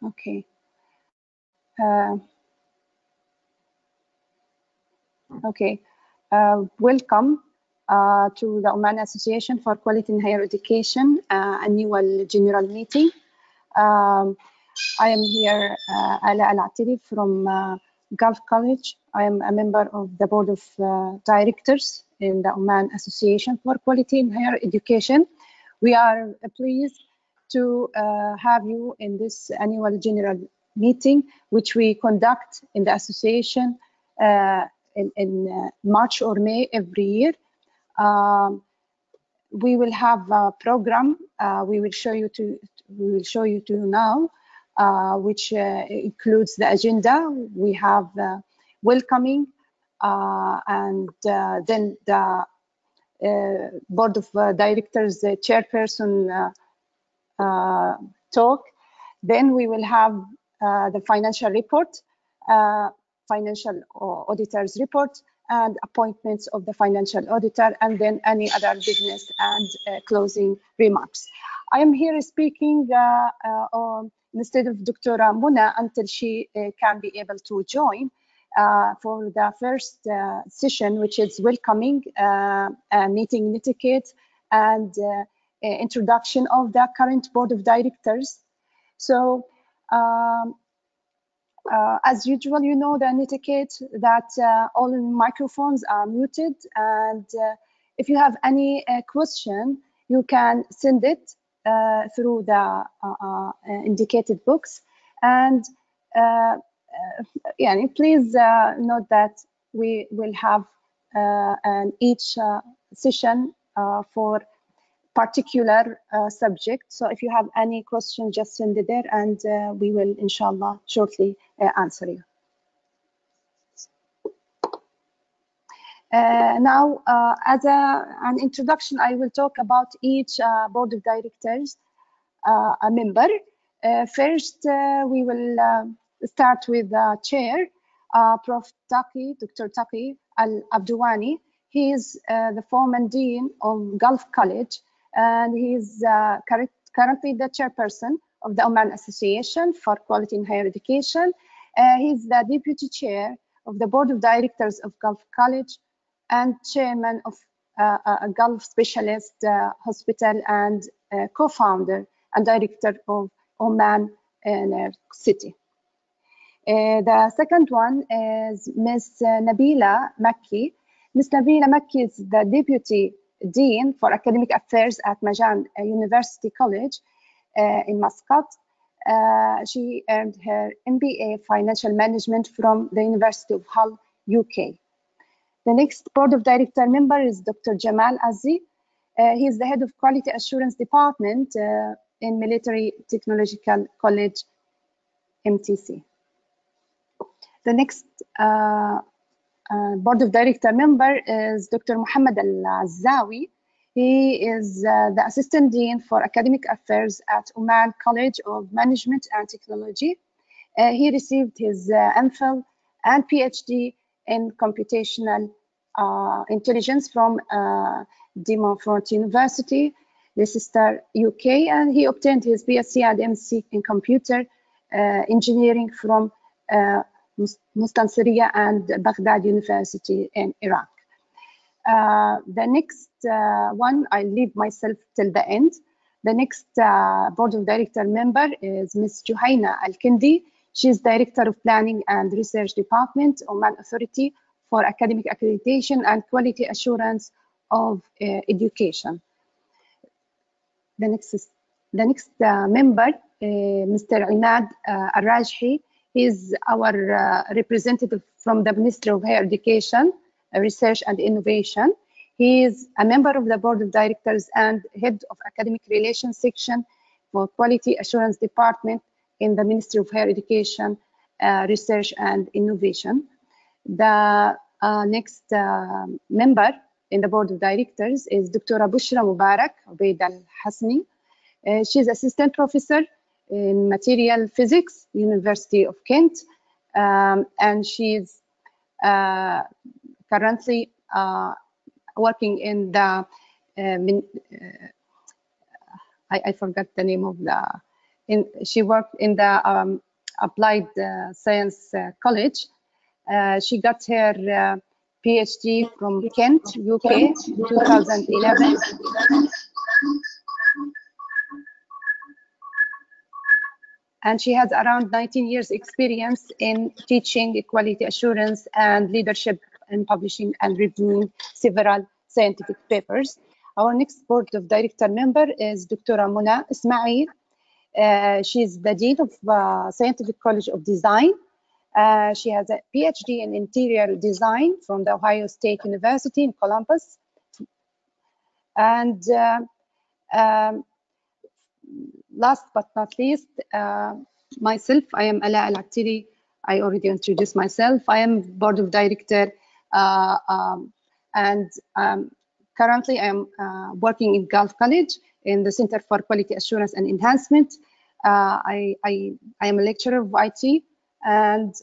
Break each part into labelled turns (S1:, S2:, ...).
S1: Okay. Welcome to the Oman Association for Quality in Higher Education annual general meeting. I am here, Ala Al-Atili from Gulf College. I am a member of the board of directors in the Oman Association for Quality in Higher Education. We are pleased to have you in this annual general meeting, which we conduct in the association in March or May every year. We will have a program. We will show you to now, which includes the agenda. We have welcoming, and then the board of directors chairperson talk. Then we will have the financial report, financial auditors report, and appointments of the financial auditor, and then any other business and closing remarks. I am here speaking instead of Dr. Muna until she can be able to join for the first session, which is welcoming, meeting etiquette, and introduction of the current board of directors. So as usual, you know the etiquette that all microphones are muted, and if you have any question, you can send it through the indicated box. And yeah, please note that we will have each session for particular subject. So if you have any question, just send it there, and we will, inshallah, shortly answer you. Now, as an introduction, I will talk about each board of directors, a member. First, we will start with the chair, Prof. Dr. Taqi Al-Abdouani. He is the former dean of Gulf College, and he is currently the chairperson of the Oman Association for Quality in Higher Education. He is the deputy chair of the board of directors of Gulf College and chairman of a Gulf Specialist Hospital, and co-founder and director of Oman City. The second one is Ms. Nabila Makki. Ms. Nabila Makki is the Deputy Dean for Academic Affairs at Majan University College in Muscat. She earned her MBA Financial Management from the University of Hull, UK. The next Board of Director member is Dr. Jamal Azzi. He is the Head of Quality Assurance Department in Military Technological College, MTC. The next Board of Director member is Dr. Muhammad Al-Azzawi. He is the Assistant Dean for Academic Affairs at Oman College of Management and Technology. He received his MPhil and PhD in Computational Intelligence from De Montfort University, Leicester, UK, and he obtained his BSc and MSc in Computer Engineering from Mustansiriya and Baghdad University in Iraq. The next one, I leave myself till the end. The next Board of Director member is Ms. Juhaina Al-Kindi. She is Director of Planning and Research Department, Oman Authority for Academic Accreditation and Quality Assurance of Education. The next member, Mr. Imad Al-Rajhi. He is our representative from the Ministry of Higher Education, Research and Innovation. He is a member of the Board of Directors and Head of Academic Relations Section for Quality Assurance Department in the Ministry of Higher Education, Research and Innovation. The next member in the Board of Directors is Dr. Bushra Mubarak Ubaid Al-Hasni. She is Assistant Professor in Material Physics, University of Kent, and she is currently working in the I forgot the name of the she worked in the Applied Science College. She got her PhD from Kent, UK, in 2011. And she has around 19 years experience in teaching quality assurance and leadership in publishing and reviewing several scientific papers. Our next board of director member is Dr. Mona Ismail. She's the Dean of Scientific College of Design. She has a PhD in interior design from the Ohio State University in Columbus. And last but not least, myself, I am Ala Al-Attili. I already introduced myself. I am board of director, and currently I am working in Gulf College in the Center for Quality Assurance and Enhancement. I am a lecturer of IT, and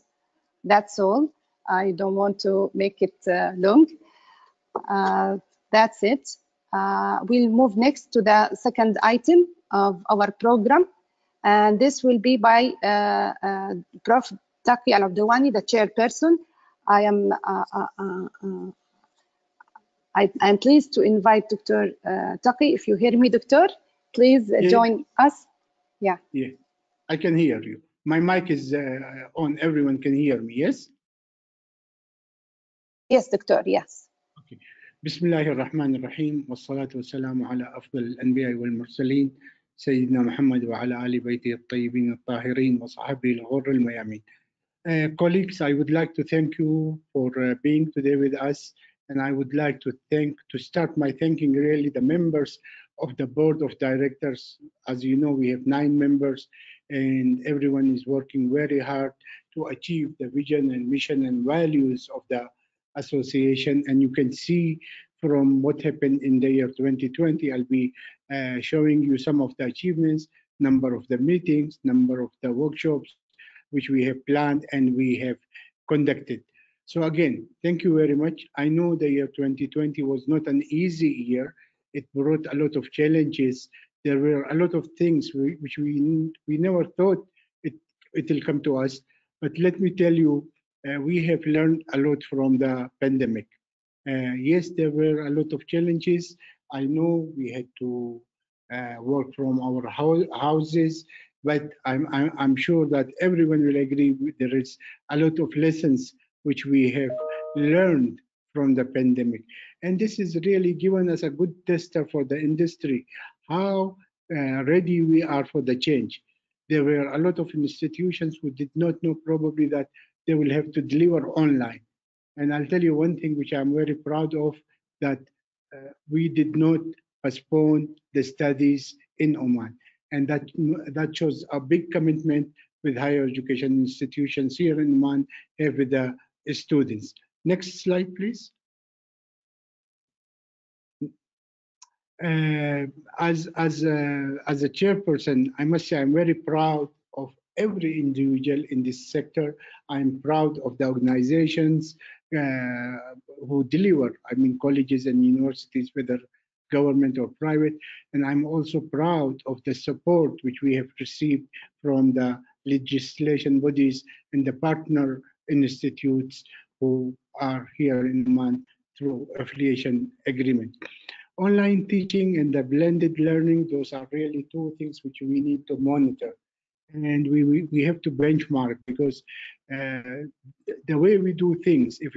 S1: that's all. I don't want to make it long. That's it. We'll move next to the second item of our program, and this will be by Prof. Taqi Al-Abdawani, the chairperson. I'm pleased to invite Dr. Taqi. If you hear me, Doctor, please join us. Yeah.
S2: Yeah, I can hear you. My mic is on. Everyone can hear me, yes?
S1: Yes, Doctor, yes.
S2: Okay. بسم الله الرحمن الرحيم والصلاة والسلام على أفضل الأنبياء والمرسلين سيدنا محمد وعلى آل بيته الطيبين الطاهرين وصحبه الغر الميامين. Colleagues, I would like to thank you for being today with us, and I would like to start my thanking really the members of the board of directors. As you know, we have 9 members, and everyone is working very hard to achieve the vision and mission and values of the association. And you can see from what happened in the year 2020, I'll be showing you some of the achievements, number of the meetings, number of the workshops which we have planned and we have conducted. So again, thank you very much. I know the year 2020 was not an easy year. It brought a lot of challenges. There were a lot of things which we never thought it will come to us. But let me tell you, we have learned a lot from the pandemic. Yes, there were a lot of challenges. I know we had to work from our houses, but I'm sure that everyone will agree there is a lot of lessons which we have learned from the pandemic. And this is really given us a good tester for the industry, how ready we are for the change. There were a lot of institutions who did not know probably that they will have to deliver online. And I'll tell you one thing which I'm very proud of, that we did not postpone the studies in Oman. And that shows a big commitment with higher education institutions here in Oman with the students. Next slide, please. As a chairperson, I must say I'm very proud of every individual in this sector. I'm proud of the organizations who deliver, I mean, colleges and universities, whether government or private. And I'm also proud of the support which we have received from the legislation bodies and the partner institutes who are here in Oman through affiliation agreement. Online teaching and the blended learning, those are really 2 things which we need to monitor. And we have to benchmark, because the way we do things, if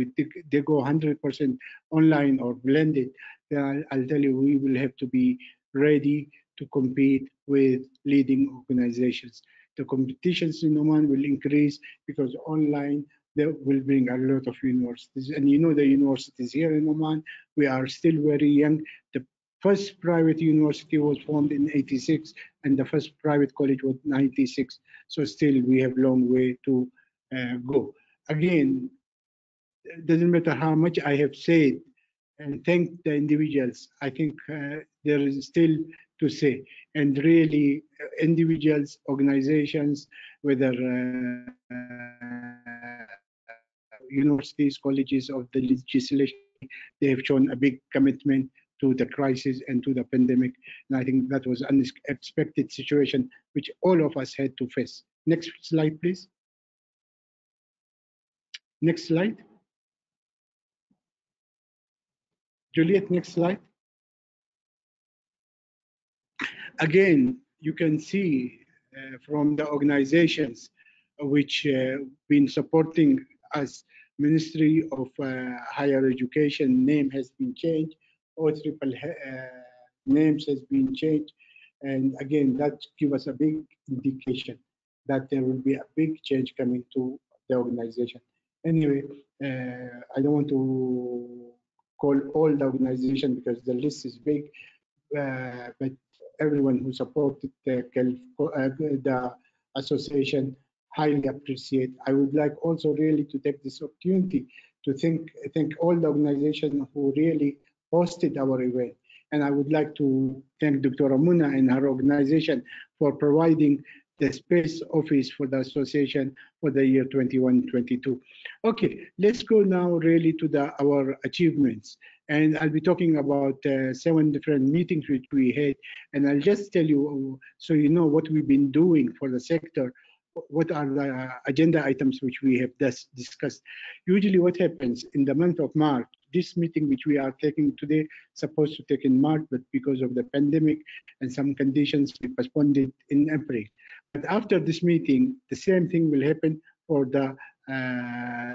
S2: they go 100% online or blended, then I'll tell you, we will have to be ready to compete with leading organizations. The competitions in Oman will increase because online they will bring a lot of universities. And you know, the universities here in Oman, we are still very young. The first private university was formed in '86, and the first private college was '96. So still we have a long way to go. Again, it doesn't matter how much I have said and thank the individuals. I think there is still to say. And really, individuals, organizations, whether universities, colleges, of the legislation, they have shown a big commitment to the crisis and to the pandemic. And I think that was an unexpected situation which all of us had to face. Next slide, please. Next slide. Juliet, next slide. Again, you can see from the organizations which been supporting us. Ministry of Higher Education name has been changed, OEEE names has been changed, and again that gives us a big indication that there will be a big change coming to the organization. Anyway, I don't want to call all the organization because the list is big, but everyone who supported the association highly appreciate. I would like also really to take this opportunity to thank all the organizations who really hosted our event. And I would like to thank Dr. Muna and her organization for providing the space office for the association for the year 21-22. Okay, let's go now really to our achievements. And I'll be talking about 7 different meetings which we had. And I'll just tell you, so you know what we've been doing for the sector, what are the agenda items which we have discussed. Usually what happens in the month of March, this meeting which we are taking today, supposed to take in March, but because of the pandemic and some conditions, we postponed it in April. But after this meeting, the same thing will happen for the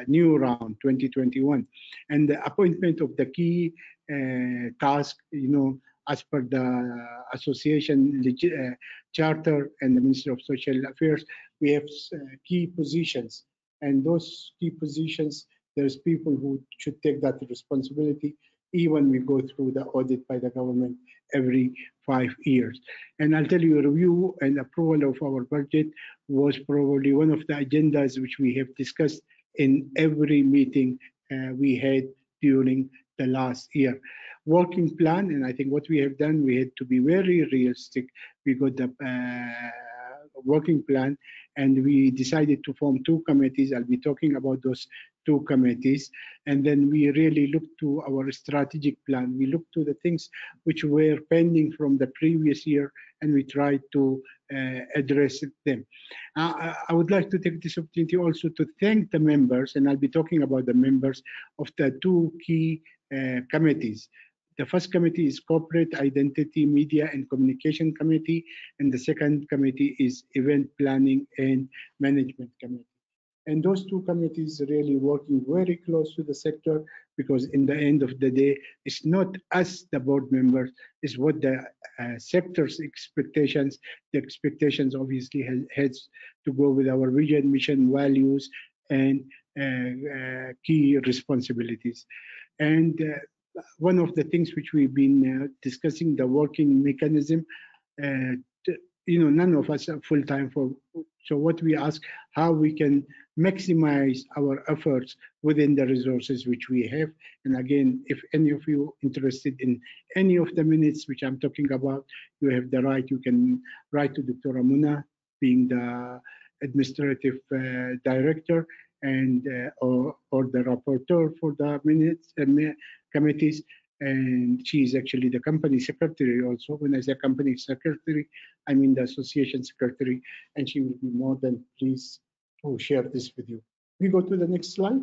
S2: new round 2021, and the appointment of the key task, you know, as per the association charter and the Ministry of Social Affairs, we have key positions, and those key positions, there's people who should take that responsibility, even we go through the audit by the government every 5 years. And I'll tell you, review and approval of our budget was probably one of the agendas which we have discussed in every meeting we had during the last year. Working plan, and I think what we have done, we had to be very realistic. We got the working plan, and we decided to form 2 committees. I'll be talking about those 2 committees. And then we really looked to our strategic plan. We looked to the things which were pending from the previous year, and we tried to address them. I would like to take this opportunity also to thank the members, and I'll be talking about the members of the 2 key committees. The first committee is Corporate Identity, Media and Communication Committee, and the second committee is Event Planning and Management Committee. And those 2 committees really working very close to the sector, because in the end of the day, it's not us, the board members, it's what the sector's expectations. The expectations obviously has to go with our vision, mission, values, and key responsibilities. And one of the things which we've been discussing, the working mechanism, you know, none of us are full-time for, so what we ask, how we can maximize our efforts within the resources which we have. And again, if any of you interested in any of the minutes which I'm talking about, you have the right, you can write to Dr. Muna, being the administrative director, and or the rapporteur for the minutes committees, and she is actually the company secretary also. When I say company secretary, I mean the association secretary, and she will be more than pleased to share this with you. We go to the next slide.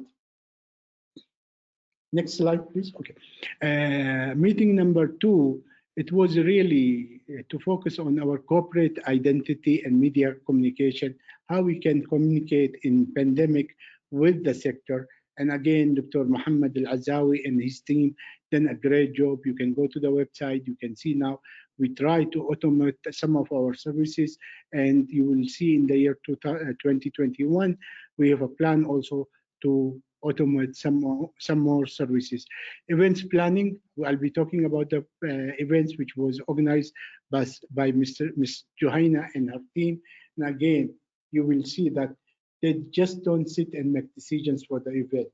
S2: Next slide, please. Okay. Meeting number 2, it was really to focus on our corporate identity and media communication, how we can communicate in pandemic with the sector. And again, Dr. Muhammad Al-Azawi and his team done a great job. You can go to the website, you can see now we try to automate some of our services, and you will see in the year 2021, we have a plan also to automate some more services. Events planning, I'll be talking about the events which was organized by Ms. Johanna and her team. And again, you will see that they just don't sit and make decisions for the event.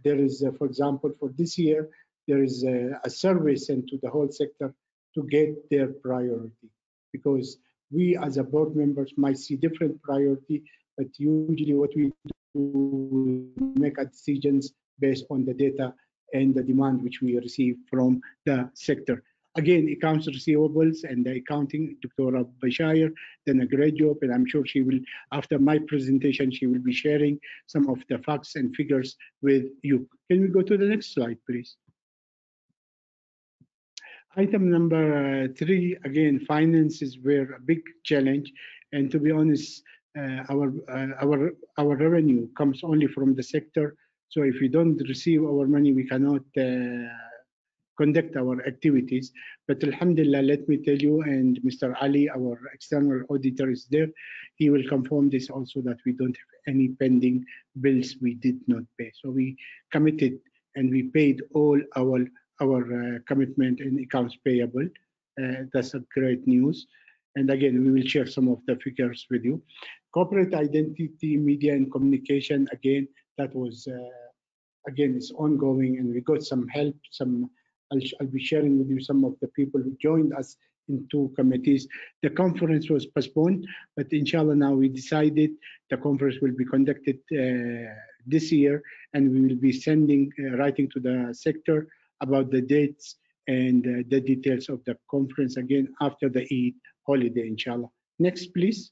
S2: There is, for example, for this year, there is a survey sent to the whole sector to get their priority, because we as a board members might see different priority, but usually what we do, make decisions based on the data and the demand which we receive from the sector. Again, accounts receivables and the accounting, Dr. Bashir done a great job, and I'm sure she will, after my presentation, she will be sharing some of the facts and figures with you. Can we go to the next slide, please? Item number 3, again, finances were a big challenge, and to be honest, our revenue comes only from the sector. So if we don't receive our money, we cannot conduct our activities. But alhamdulillah, let me tell you, and Mr. Ali, our external auditor, is there. He will confirm this also, that we don't have any pending bills we did not pay. So we committed and we paid all our commitment in accounts payable. That's a great news. And again, we will share some of the figures with you. Corporate identity, media and communication, again, that was, again, it's ongoing, and we got some help. I'll be sharing with you some of the people who joined us in 2 committees. The conference was postponed, but inshallah now we decided the conference will be conducted this year, and we will be sending, writing to the sector about the dates and the details of the conference again after the Eid holiday, inshallah. Next, please.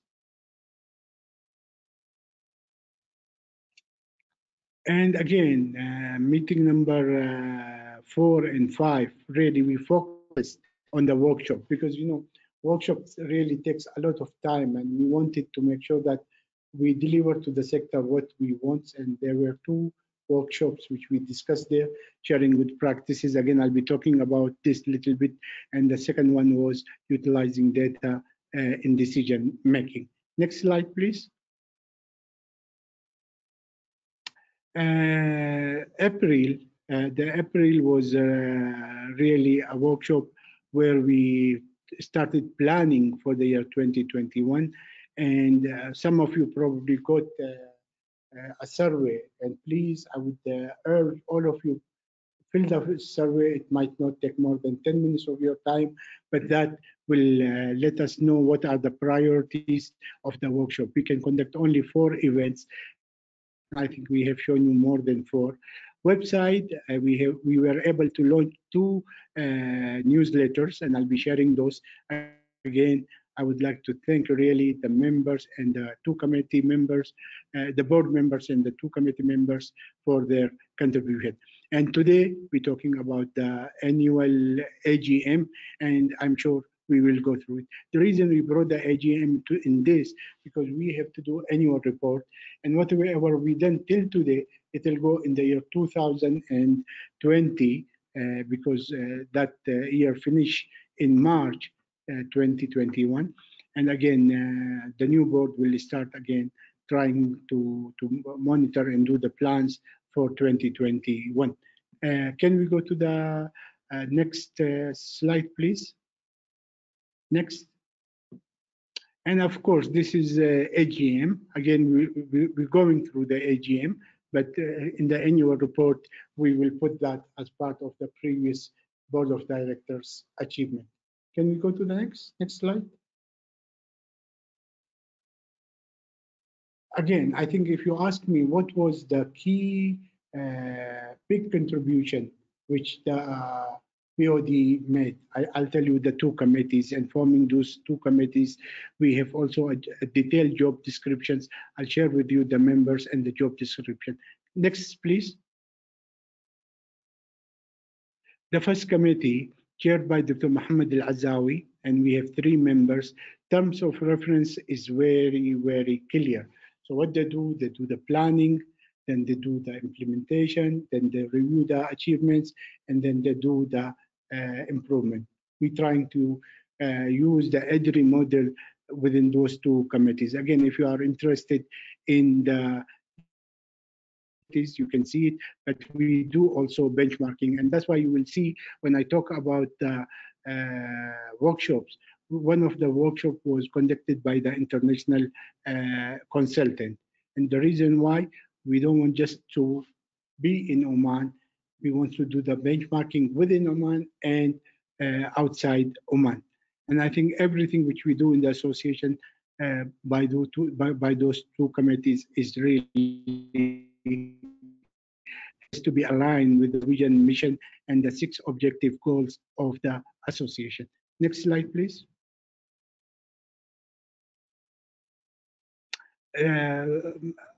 S2: And again, meeting number 4 and 5, really we focused on the workshop, because workshops really takes a lot of time, and we wanted to make sure that we deliver to the sector what we want. And there were 2 workshops which we discussed there, sharing good practices. Again, I'll be talking about this a little bit. And the second one was utilizing data in decision making. Next slide, please. April was really a workshop where we started planning for the year 2021. And some of you probably got a survey, and please, I would urge all of you, fill the survey. It might not take more than 10 minutes of your time, but that will let us know what are the priorities of the workshop. We can conduct only 4 events. I think we have shown you more than 4. Website, we were able to launch 2 newsletters, and I'll be sharing those. Again, I would like to thank really the members and the 2 committee members, the board members and the 2 committee members for their contribution. And today we're talking about the annual AGM, and I'm sure we will go through it. The reason we brought the AGM in this, because we have to do annual report, and whatever we done till today, it will go in the year 2020, because that year finish in March 2021. And again, the new board will start again trying to monitor and do the plans for 2021. Can we go to the next slide, please? Next. And of course, this is AGM. Again, we're going through the AGM, but in the annual report, we will put that as part of the previous Board of Directors achievement. Can we go to the next slide? Again, I think if you ask me what was the key big contribution which the BOD made, I'll tell you the 2 committees, and forming those 2 committees, we have also a detailed job descriptions. I'll share with you the members and the job description. Next, please. The first committee, chaired by Dr. Muhammad Al-Azawi, and we have 3 members. Terms of reference is very, very clear. So what they do the planning, then they do the implementation, then they review the achievements, and then they do the improvement. We're trying to use the EDRI model within those 2 committees. Again, if you are interested in the you can see it, but we do also benchmarking, and that's why you will see when I talk about the workshops. One of the workshops was conducted by the international consultant, and the reason why we don't want just to be in Oman, we want to do the benchmarking within Oman and outside Oman. And I think everything which we do in the association by those 2 committees is really to be aligned with the vision, mission, and the 6 objective goals of the association. Next slide, please.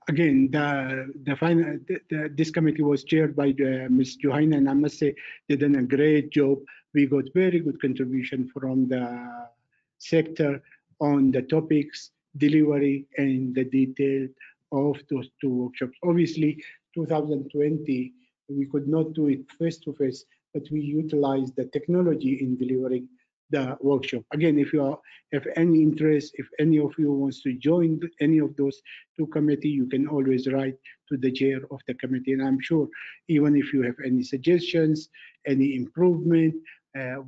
S2: Again, this committee was chaired by Ms. Juhaina, and I must say they did a great job. We got very good contribution from the sector on the topics, delivery, and the detail of those 2 workshops. Obviously, 2020, we could not do it face-to-face, but we utilized the technology in delivering the workshop. Again, if you have any interest, if any of you wants to join any of those 2 committees, you can always write to the chair of the committee. And I'm sure even if you have any suggestions, any improvement,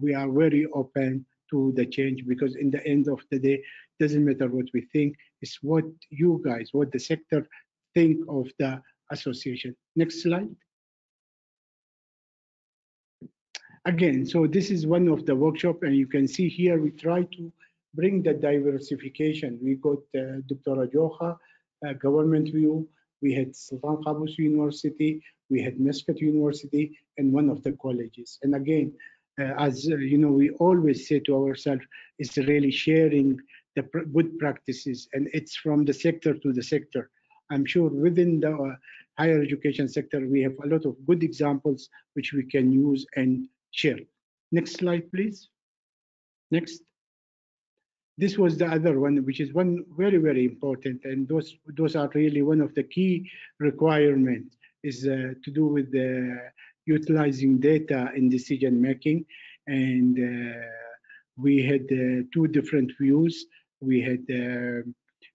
S2: we are very open to the change, because in the end of the day, doesn't matter what we think, it's what you guys, what the sector think of the association. Next slide. Again, so this is one of the workshop, and you can see here we try to bring the diversification. We got Dr. Ajoha, government view, we had Sultan Qaboos University, we had Muscat University, and one of the colleges. And again, as you know, we always say to ourselves, it's really sharing the good practices, and it's from the sector to the sector. I'm sure within the higher education sector, we have a lot of good examples which we can use and share. Next slide, please. Next. This was the other one, which is one very, very important, and those are really one of the key requirements, is to do with the utilizing data in decision making. And we had 2 different views. We had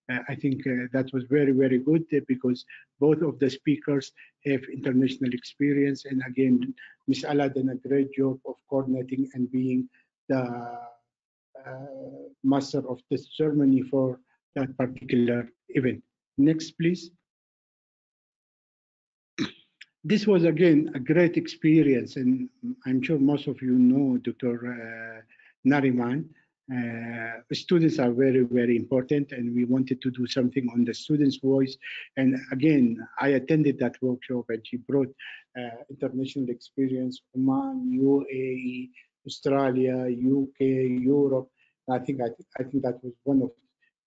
S2: I think that was very, very good, because both of the speakers have international experience. And again, Ms. Ala did a great job of coordinating and being the master of the ceremony for that particular event. Next, please. This was, again, a great experience, and I'm sure most of you know Dr. Nariman. Students are very, very important, and we wanted to do something on the students' voice. And again, I attended that workshop, and she brought international experience, Oman, UAE, Australia, UK, Europe. I think that was one of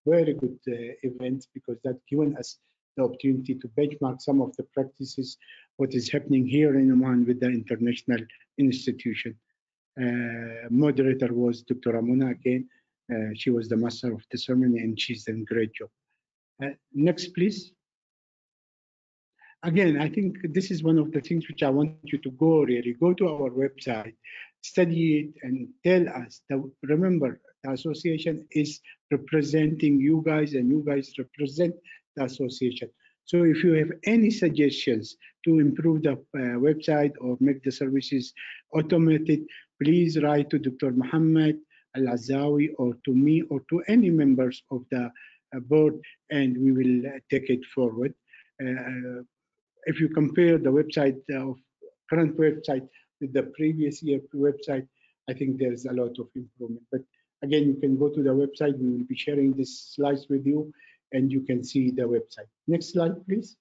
S2: very good events, because that given us the opportunity to benchmark some of the practices, what is happening here in Oman with the international institution. Moderator was Dr. Amuna again. She was the master of the ceremony, and she's done a great job. Next, please. Again, I think this is one of the things which I want you to really go to our website, study it, and tell us. Remember, the association is representing you guys, and you guys represent the association. So if you have any suggestions to improve the website or make the services automated, please write to Dr. Muhammad Al-Azawi, or to me, or to any members of the board, and we will take it forward. If you compare the website of current website with the previous year website, I think there's a lot of improvement. But again, you can go to the website. We will be sharing these slides with you, and you can see the website. Next slide, please.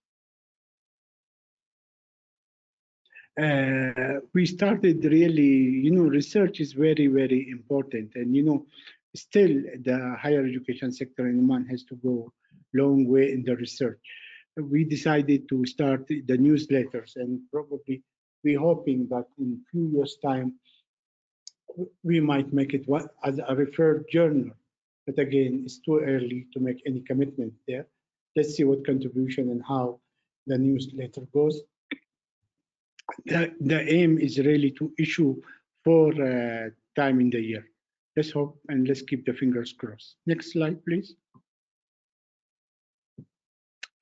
S2: We started really, research is very, very important. And, still the higher education sector in Oman has to go long way in the research. We decided to start the newsletters, and probably we're hoping that in a few years' time, we might make it as a referred journal. But again, it's too early to make any commitment there. Let's see what contribution and how the newsletter goes. The aim is really to issue 4 times in the year. Let's hope, and let's keep the fingers crossed. Next slide, please.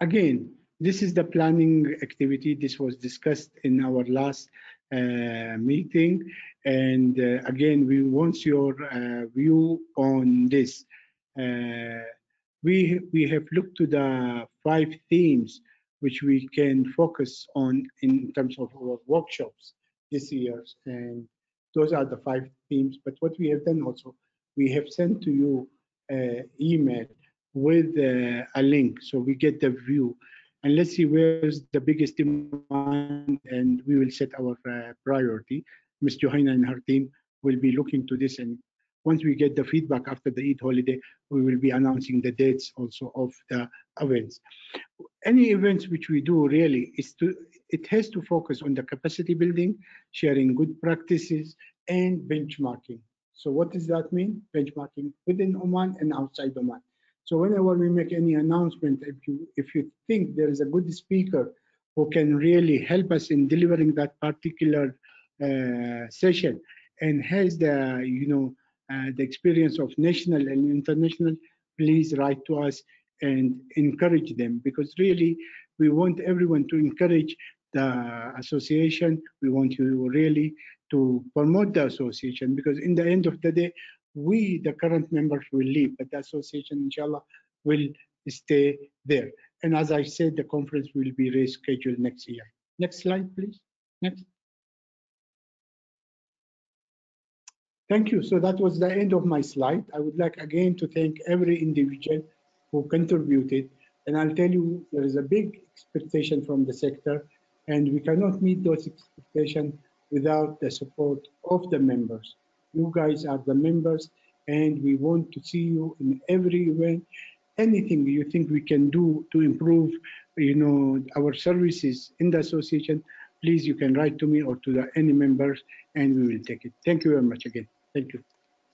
S2: Again, this is the planning activity. This was discussed in our last meeting. And again, we want your view on this. We have looked to the 5 themes which we can focus on in terms of our workshops this year. And those are the 5 themes. But what we have done also, we have sent to you email with a link, so we get the view. and let's see where's the biggest demand, and we will set our priority. Ms. Johanna and her team will be looking to this, and once we get the feedback after the Eid holiday, we will be announcing the dates also of the events. Any events which we do really it has to focus on the capacity building, sharing good practices, and benchmarking. So what does that mean? Benchmarking within Oman and outside Oman. So whenever we make any announcement, if you think there is a good speaker who can really help us in delivering that particular session and has the the experience of national and international, please write to us and encourage them, because really we want everyone to encourage the association. We want you really to promote the association, because in the end of the day, we, the current members, will leave, but the association, inshallah, will stay there. And as I said, the conference will be rescheduled next year. Next slide, please. Next. Thank you. So that was the end of my slide. I would like again to thank every individual who contributed. And I'll tell you, there is a big expectation from the sector, and we cannot meet those expectations without the support of the members. You guys are the members, and we want to see you in every event. Anything you think we can do to improve, our services in the association, please, you can write to me or to any members, and we will take it. Thank you very much again. Thank you.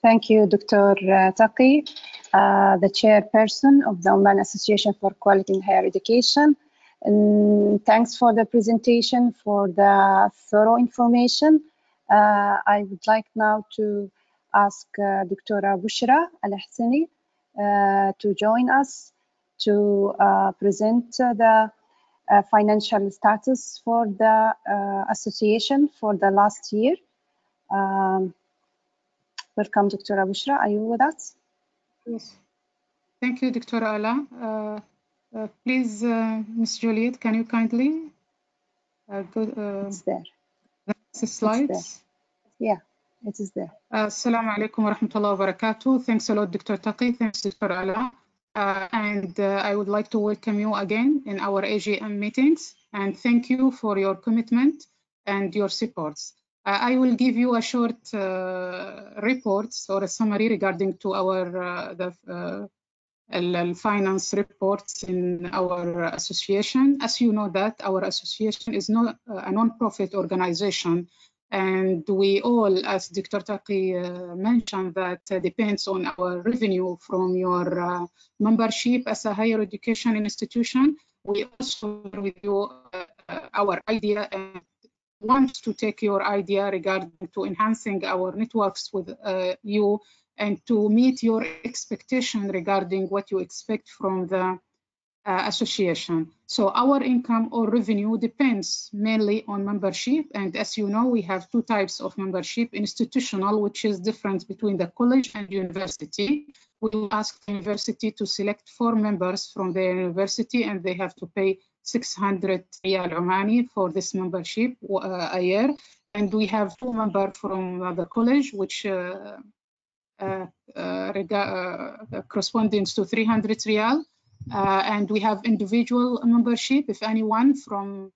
S1: Thank you, Dr. Taqi, the chairperson of the Oman Association for Quality in Higher Education. And thanks for the presentation, for the thorough information. I would like now to ask Dr. Bushra Al-Ahsani to join us to present the financial status for the association for the last year. Welcome, Dr. Bushra. Are you with us?
S3: Yes. Thank you, Dr. Ala. Please, Ms. Juliet, can you kindly go
S1: it's there.
S3: The next slides?
S1: Yeah, it is there.
S3: Assalamu alaikum wa rahmatullahi wa barakatuh. Thanks a lot, Dr. Taqi. Thanks, Dr. Ala. And I would like to welcome you again in our AGM meetings, and thank you for your commitment and your supports. I will give you a short report or a summary regarding to our finance reports in our association. As you know that our association is not a non-profit organization, and we all, as Dr. Taqi mentioned, that depends on our revenue from your membership as a higher education institution. We also share with you our idea and want to take your idea regarding to enhancing our networks with you and to meet your expectation regarding what you expect from the association. So our income or revenue depends mainly on membership, and as you know, we have two types of membership: institutional, which is different between the college and university. We will ask the university to select 4 members from their university, and they have to pay 600 Riyal Omani for this membership a year. And we have 2 members from the college, which corresponding to 300 Riyal. And we have individual membership. If anyone from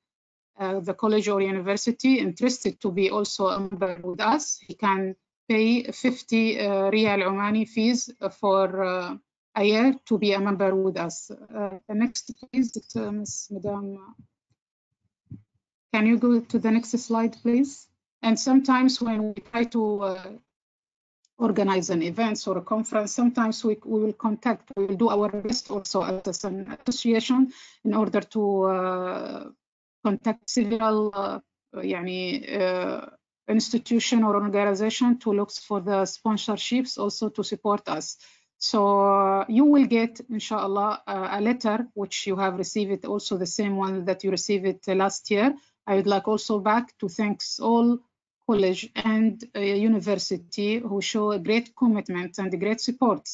S3: the college or university interested to be also a member with us, he can pay 50 Riyal Omani fees for a year to be a member with us. The next, please, Madam. Can you go to the next slide, please? And sometimes when we try to organize an event or a conference, sometimes we will do our best also as an association in order to contact several institution or organization to look for the sponsorships also to support us. So you will get, inshallah, a letter which you have received, also the same one that you received last year. I would like also back to thanks all college and university who show a great commitment and great support,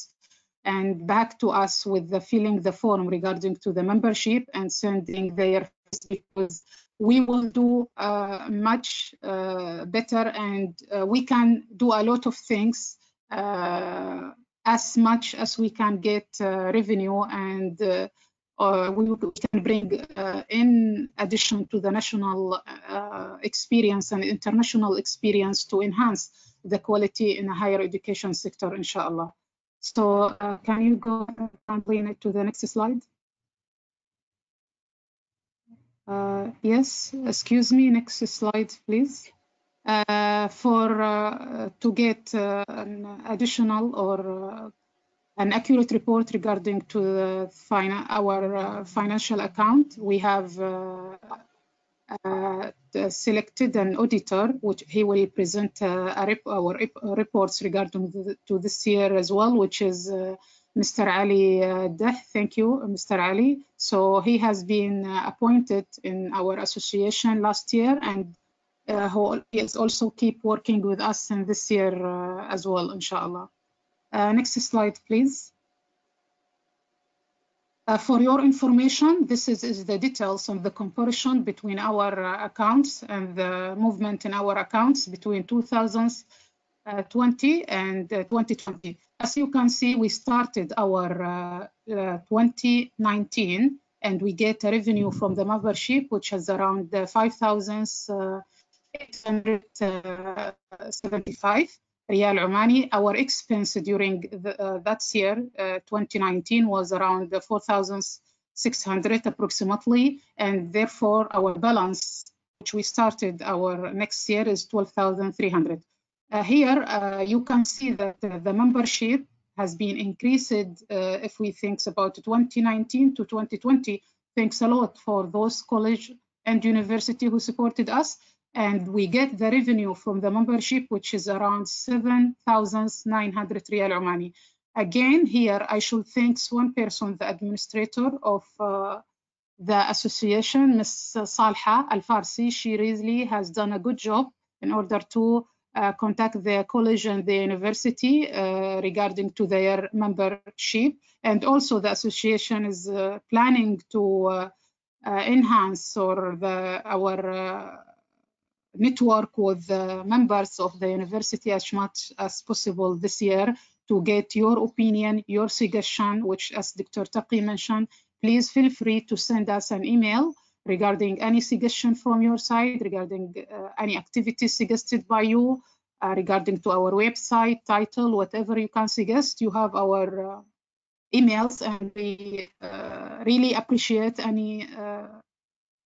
S3: and back to us with the filling the form regarding to the membership and sending their, because we will do much better, and we can do a lot of things as much as we can get revenue and we can bring in addition to the national experience and international experience to enhance the quality in the higher education sector, inshallah. So can you go and bring it to the next slide? Yes, excuse me, next slide, please. To get an additional or an accurate report regarding to the our financial account, we have selected an auditor, which he will present our reports regarding to this year as well, which is Mr. Ali Deh. Thank you, Mr. Ali. So he has been appointed in our association last year, and he is also keep working with us in this year as well, inshallah. Next slide, please. For your information, this is the details of the comparison between our accounts and the movement in our accounts between 2020 and 2020. As you can see, we started our 2019 and we get a revenue from the membership, which is around 5,875 Riyal Omani. Our expense during that year, 2019, was around 4,600 approximately, and therefore our balance, which we started our next year, is 12,300. Here you can see that the membership has been increased if we think about 2019 to 2020. Thanks a lot for those college and university who supported us. And we get the revenue from the membership, which is around 7,900 Riyal Omani. Again, here I should thank one person, the administrator of the association, Ms. Salha Al-Farsi. She really has done a good job in order to contact the college and the university regarding to their membership. And also the association is planning to enhance our network with the members of the university as much as possible this year to get your opinion, your suggestion, which, as Dr. Taqi mentioned, please feel free to send us an email regarding any suggestion from your side, regarding any activities suggested by you, regarding to our website, title, whatever you can suggest. You have our emails, and we really appreciate any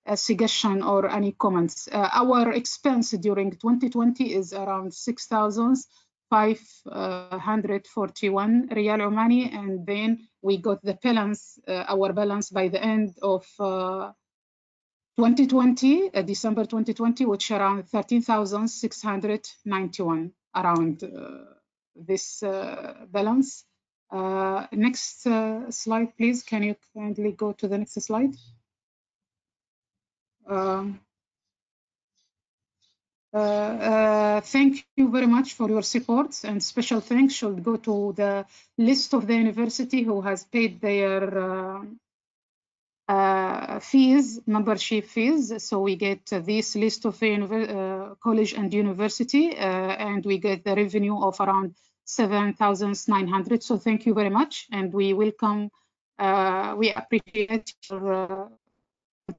S3: a suggestion or any comments. Our expense during 2020 is around 6,541 Riyal Omani, and then we got the balance, our balance by the end of 2020, December 2020, which around 13,691 around this balance. Next slide, please. Can you kindly go to the next slide? Thank you very much for your support, and special thanks should go to the list of the university who has paid their fees, membership fees. So we get this list of college and university, and we get the revenue of around 7,900. So thank you very much, and we welcome, we appreciate your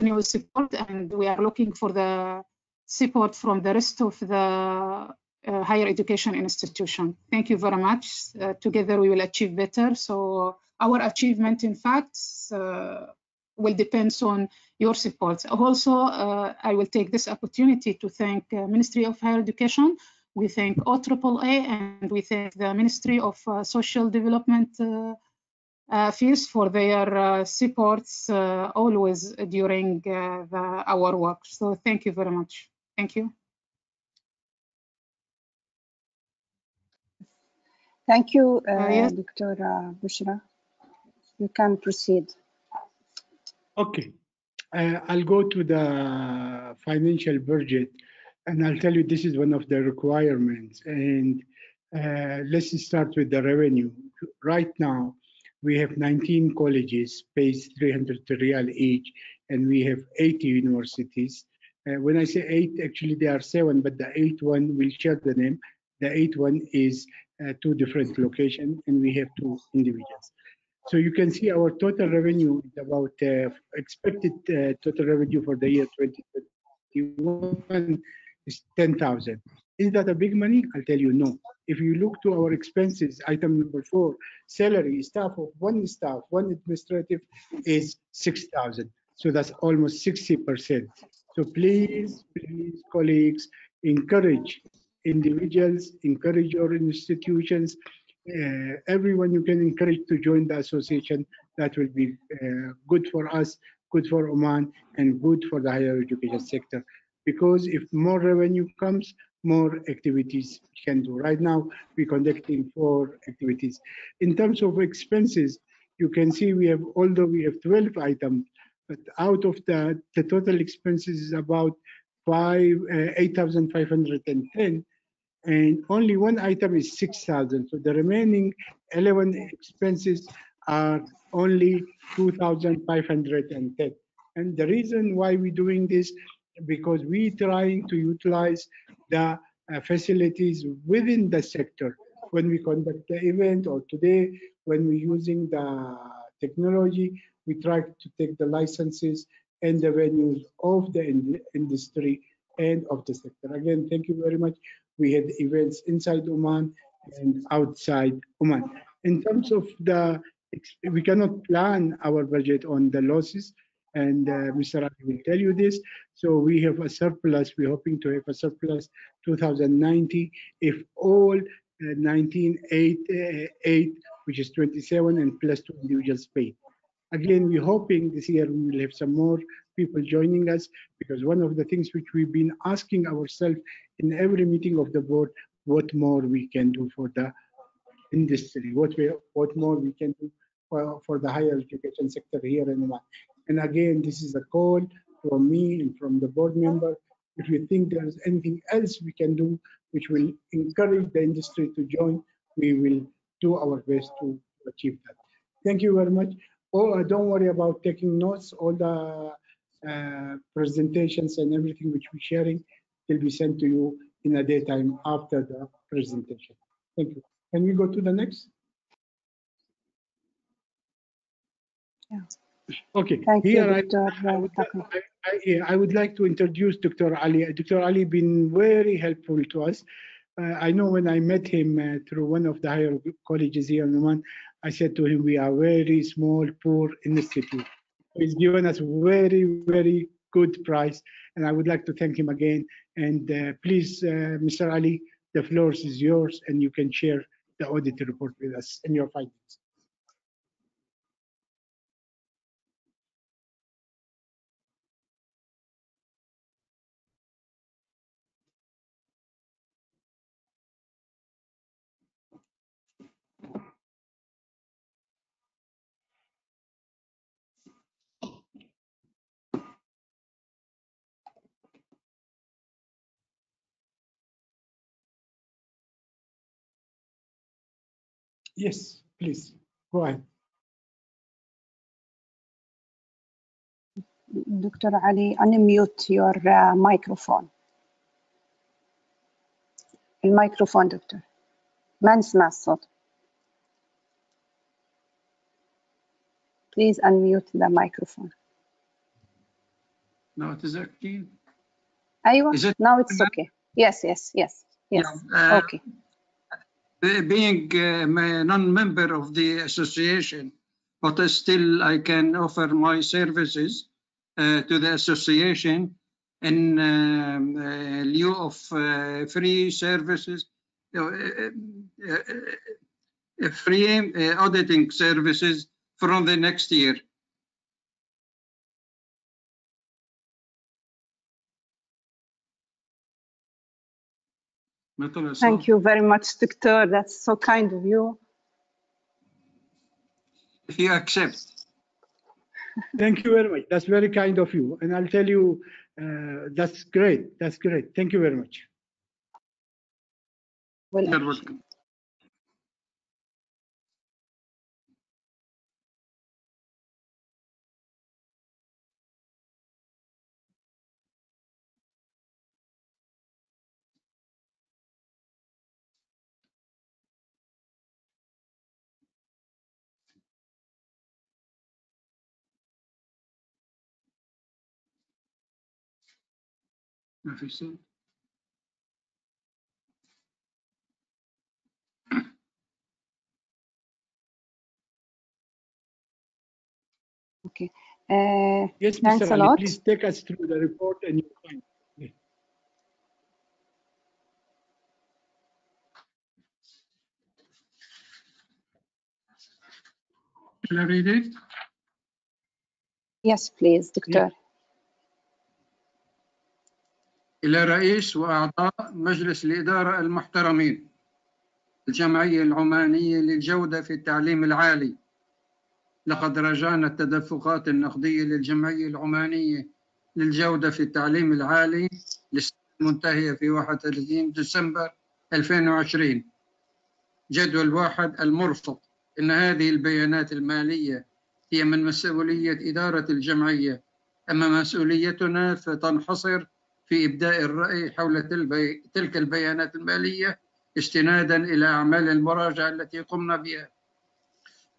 S3: new support, and we are looking for the support from the rest of the higher education institution. Thank you very much. Together we will achieve better. So our achievement, in fact, will depend on your support. Also, I will take this opportunity to thank Ministry of Higher Education. We thank OAAA, and we thank the Ministry of Social Development FIS for their supports always during our work. So thank you very much. Thank you.
S1: Thank you,
S3: yes.
S1: Dr. Bushra. You can proceed.
S2: Okay. I'll go to the financial budget, and I'll tell you this is one of the requirements. And let's start with the revenue. Right now, we have 19 colleges, pays 300 Riyal each, and we have 80 universities. When I say 8, actually there are 7, but the 8th one, we'll share the name. The 8th one is 2 different locations, and we have 2 individuals. So you can see our total revenue is about expected total revenue for the year 2021 is 10,000. Is that a big money? I'll tell you no. If you look to our expenses, item number 4, salary, staff of one staff, one administrative is 6,000. So that's almost 60%. So please, colleagues, encourage individuals, encourage your institutions, everyone you can encourage to join the association. That will be good for us, good for Oman, and good for the higher education sector. Because if more revenue comes, more activities we can do. Right now, we're conducting 4 activities. In terms of expenses, you can see we have, although we have 12 items, but out of the total expenses is about 8,510, and only one item is 6,000. So the remaining 11 expenses are only 2,510. And the reason why we're doing this, because we're trying to utilize the facilities within the sector. When we conduct the event, or today, when we're using the technology, we try to take the licenses and the venues of the industry and of the sector. Again, thank you very much. We had events inside Oman and outside Oman. In terms of the, we cannot plan our budget on the losses, and Mr. Ali will tell you this. So we have a surplus. We're hoping to have a surplus 2090 if all 1988, which is 27, and plus 2 individuals paid. Again, we're hoping this year we will have some more people joining us, because one of the things which we've been asking ourselves in every meeting of the board, what more we can do for the industry, what more we can do for the higher education sector here in Oman. And again, this is a call from me and from the board member. If you think there's anything else we can do which will encourage the industry to join, we will do our best to achieve that. Thank you very much. Oh, don't worry about taking notes. All the presentations and everything which we're sharing will be sent to you in a daytime after the presentation. Thank you. Can we go to the next?
S1: Yeah.
S2: Okay.
S1: Thank
S2: Here
S1: you, Dr.
S2: I would like to introduce Dr. Ali. Dr. Ali been very helpful to us. I know when I met him through one of the higher colleges here in Oman, I said to him, we are very small, poor institute. He's given us very, very good price, and I would like to thank him again. And please, Mr. Ali, the floor is yours, and you can share the audit report with us and your findings. Yes, please, go ahead.
S1: Dr. Ali, unmute your microphone. الميكروفون دكتور ما نسمع الصوت. Please unmute the microphone.
S4: No, it is active.
S1: أيوة.
S4: Is it
S1: Now it's okay. Yes.
S4: Yeah,
S1: Okay.
S4: Being a non-member of the association, but still I can offer my services to the association in lieu of free services, free auditing services from the next year.
S1: Thank you very much, Doctor. That's so kind of you.
S4: If you accept.
S2: Thank you very much. That's very kind of you. And I'll tell you, that's great. That's great. Thank you very much.
S4: You're welcome. ما في صوت.
S1: Okay.
S2: Yes,
S1: Thanks
S2: Mr.
S1: a
S2: Ali,
S1: lot.
S2: please take us through the report and you find.
S4: Shall I read it?
S1: Yes, please, Doctor.
S4: إلى رئيس وأعضاء مجلس الإدارة المحترمين، الجمعية العمانية للجودة في التعليم العالي، لقد راجعنا التدفقات النقدية للجمعية العمانية للجودة في التعليم العالي للسنة المنتهية في 31 ديسمبر 2020. جدول واحد المرفق. إن هذه البيانات المالية هي من مسؤولية إدارة الجمعية، أما مسؤوليتنا فتنحصر في إبداء الرأي حول تلك البيانات المالية استنادا إلى أعمال المراجعة التي قمنا بها.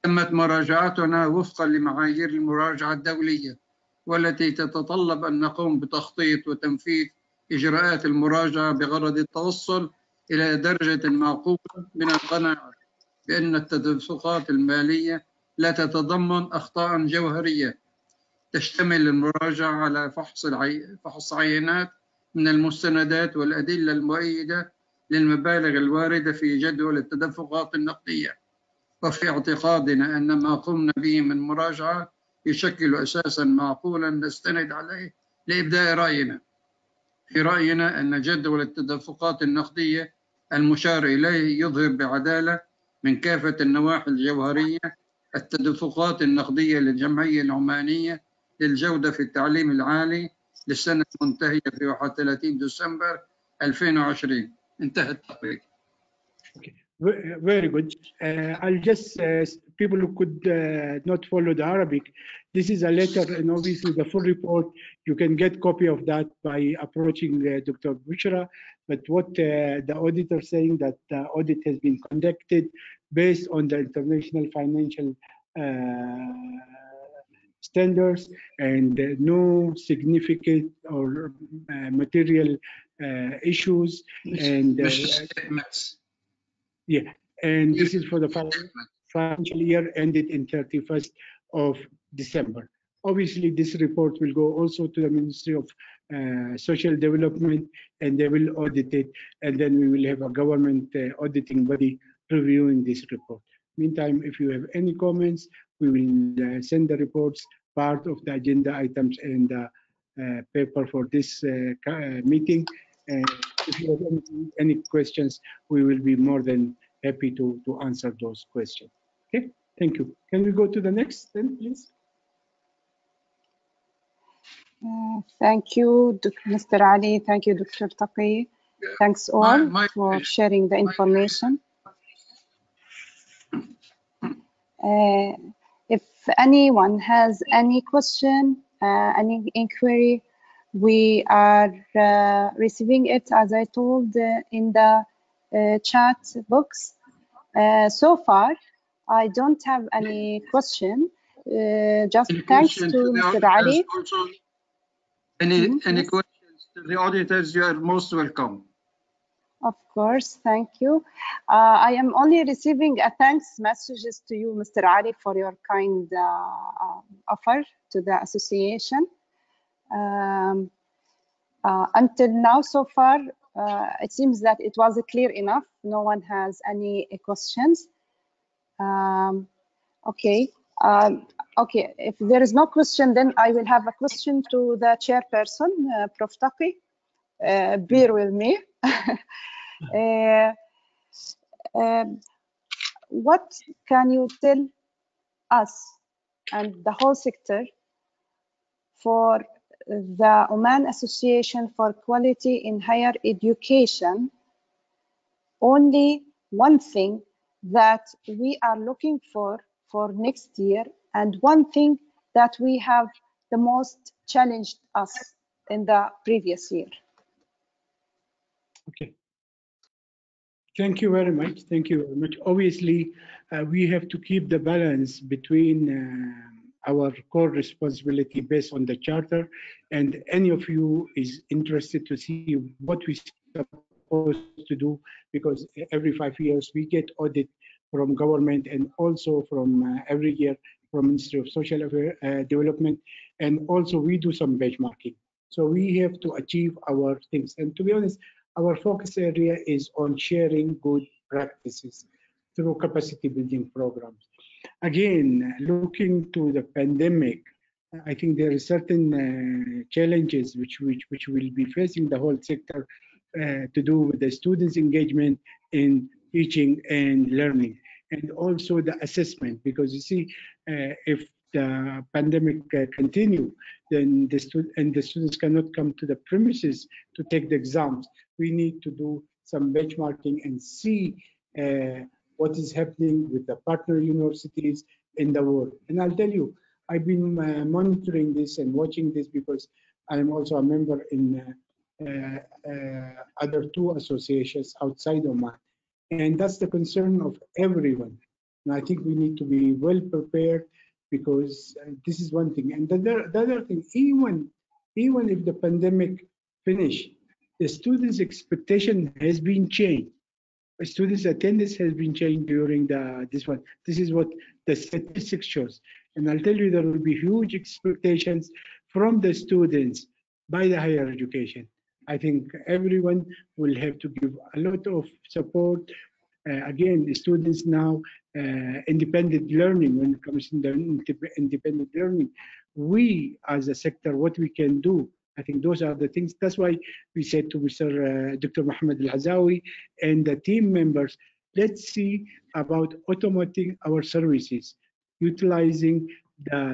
S4: تمت مراجعتنا وفقا لمعايير المراجعة الدولية، والتي تتطلب أن نقوم بتخطيط وتنفيذ إجراءات المراجعة بغرض التوصل إلى درجة معقولة من القناعة بأن التدفقات المالية لا تتضمن أخطاء جوهرية. تشتمل المراجعة على فحص عينات من المستندات والأدلة المؤيدة للمبالغ الواردة في جدول التدفقات النقدية، وفي اعتقادنا أن ما قمنا به من مراجعة يشكل أساساً معقولاً نستند عليه لإبداء رأينا. في رأينا أن جدول التدفقات النقدية المشار إليه يظهر بعدالة من كافة النواحي الجوهرية التدفقات النقدية للجمعية العمانية للجودة في التعليم العالي للسنة المنتهية في 31 ديسمبر 2020. انتهى التقرير.
S2: Okay. Very good. I'll just, people who could not follow the Arabic, this is a letter and obviously the full report, you can get copy of that by approaching Dr. Bushra. But what the auditor saying that the audit has been conducted based on the international financial standards and no significant or material issues. And yeah, and this is for the financial year ended in 31st of December. Obviously, this report will go also to the Ministry of Social Development, and they will audit it, and then we will have a government auditing body reviewing this report. Meantime, if you have any comments, we will send the reports part of the agenda items and the paper for this meeting. If you have any questions, we will be more than happy to answer those questions. Okay, thank you. Can we go to the next then, please?
S1: Thank you, Mr. Ali. Thank you, Dr. Taqi. Thanks all for sharing the information. If anyone has any question, any inquiry, we are receiving it, as I told, in the chat box. So far, I don't have any question. Just thanks to Mr. Ali.
S4: Any questions to the auditors, you are most welcome.
S1: Of course, thank you. I am only receiving a thanks messages to you, Mr. Ali, for your kind offer to the association. Until now, so far, it seems that it was clear enough. No one has any questions. Okay. Okay, if there is no question, then I will have a question to the chairperson, Prof. Taqi. Bear with me. What can you tell us and the whole sector for the Oman Association for Quality in Higher Education? Only one thing that we are looking for next year, and one thing that we have the most challenged us in the previous year.
S2: Okay. Thank you very much. Thank you very much. Obviously, we have to keep the balance between our core responsibility based on the charter. And any of you is interested to see what we're supposed to do, because every 5 years we get audit from government and also from every year from Ministry of Social Development, and also we do some benchmarking. So we have to achieve our things. And to be honest, our focus area is on sharing good practices through capacity building programs. Again, looking to the pandemic, I think there are certain challenges which will be facing the whole sector to do with the students' engagement in teaching and learning, and also the assessment, because you see, if the pandemic continue, then the students cannot come to the premises to take the exams. We need to do some benchmarking and see what is happening with the partner universities in the world. And I'll tell you, I've been monitoring this and watching this because I'm also a member in other 2 associations outside Oman. And that's the concern of everyone. And I think we need to be well prepared, because this is one thing. And the other thing, even if the pandemic finish, the students' expectation has been changed. Students' attendance has been changed during this one. This is what the statistics shows. And I'll tell you, there will be huge expectations from the students by the higher education. I think everyone will have to give a lot of support. Again, the students now, independent learning, when it comes to the independent learning, we as a sector, what we can do, I think those are the things. That's why we said to Mr. Dr. Mohammed Al-Azawi and the team members, let's see about automating our services, utilizing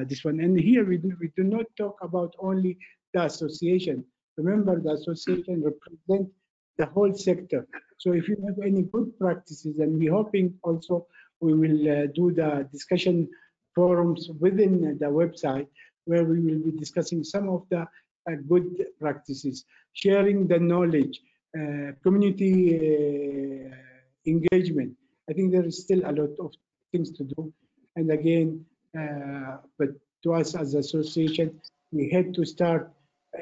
S2: this one. And here we do not talk about only the association. Remember, the association represents the whole sector. So if you have any good practices, and we're hoping also we will do the discussion forums within the website, where we will be discussing some of the good practices, sharing the knowledge, community engagement. I think there is still a lot of things to do. And again, but to us as an association, we had to start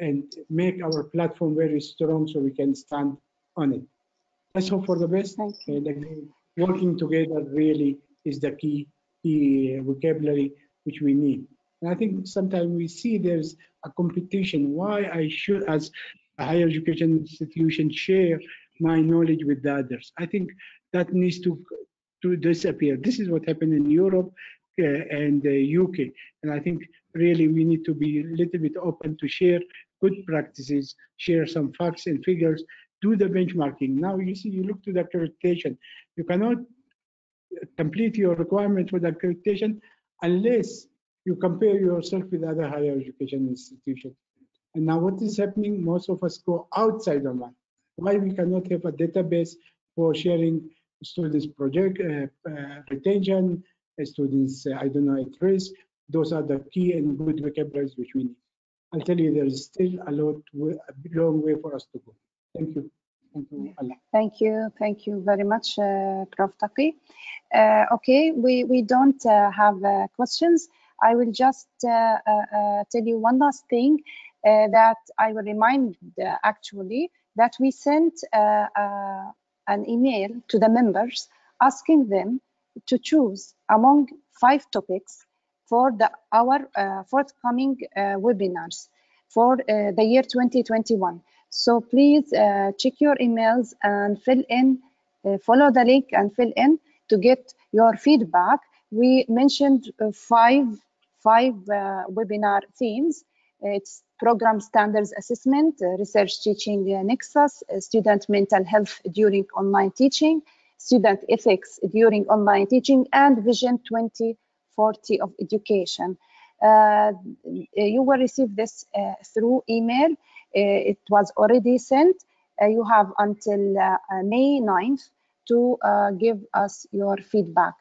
S2: and make our platform very strong so we can stand on it. Let's hope for the best. And again, working together really is the key vocabulary which we need. And I think sometimes we see there's a competition. Why I should, as a higher education institution, share my knowledge with the others? I think that needs to disappear. This is what happened in Europe and the UK. And I think really we need to be a little bit open to share good practices, share some facts and figures, do the benchmarking. Now you see, you look to the accreditation. You cannot complete your requirement for the accreditation unless you compare yourself with other higher education institutions. And now what is happening, most of us go outside Oman. Why we cannot have a database for sharing students' project retention, students, I don't know, at risk? Those are the key and good vocabularies which we need. I'll tell you, there is still a long way for us to go. Thank you. Thank you, Allah.
S1: Thank you very much, Prof. Taqi. Okay, we don't have questions. I will just tell you one last thing that I will remind actually that we sent an email to the members asking them to choose among 5 topics for our forthcoming webinars for the year 2021. So please check your emails and fill in, follow the link and fill in to get your feedback. We mentioned five webinar themes. It's program standards assessment, research teaching nexus, student mental health during online teaching, student ethics during online teaching, and Vision 2040 of education. You will receive this through email. It was already sent. You have until May 9th to give us your feedback.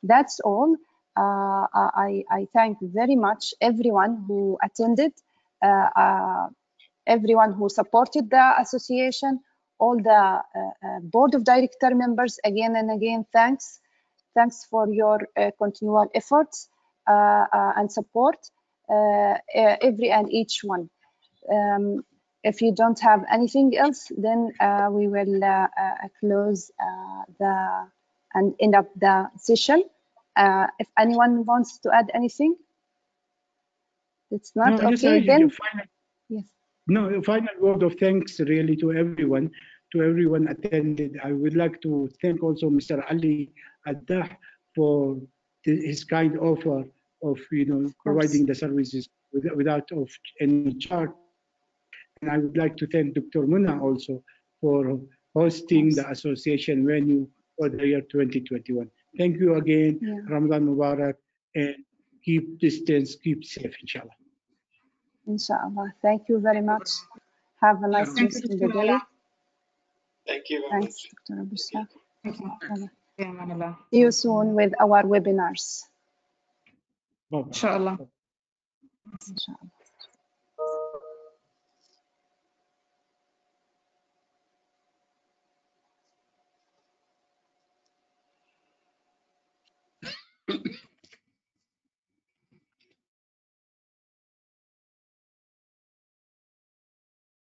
S1: That's all. I thank very much everyone who attended, everyone who supported the association, all the board of director members. Again and again, thanks for your continual efforts. and support every and each one. If you don't have anything else, then we will close and end up the session. If anyone wants to add anything, it's not
S2: no,
S1: okay. Then yes.
S2: No, final word of thanks really to everyone attended. I would like to thank also Mr. Ali Addah for his kind offer of providing the services without of any charge. And I would like to thank Dr. Muna also for hosting the association venue for the year 2021. Thank you again.
S1: Yeah.
S2: Ramadan Mubarak, and keep distance, keep safe, inshallah.
S1: Inshallah. Thank you very much. Have a nice rest of the day.
S5: Thank you very
S1: Thanks,
S5: much.
S1: Dr. Abu Shah.
S3: Yeah,
S1: See you soon with our webinars.
S2: Bye-bye.
S3: inshallah.
S1: Inshallah.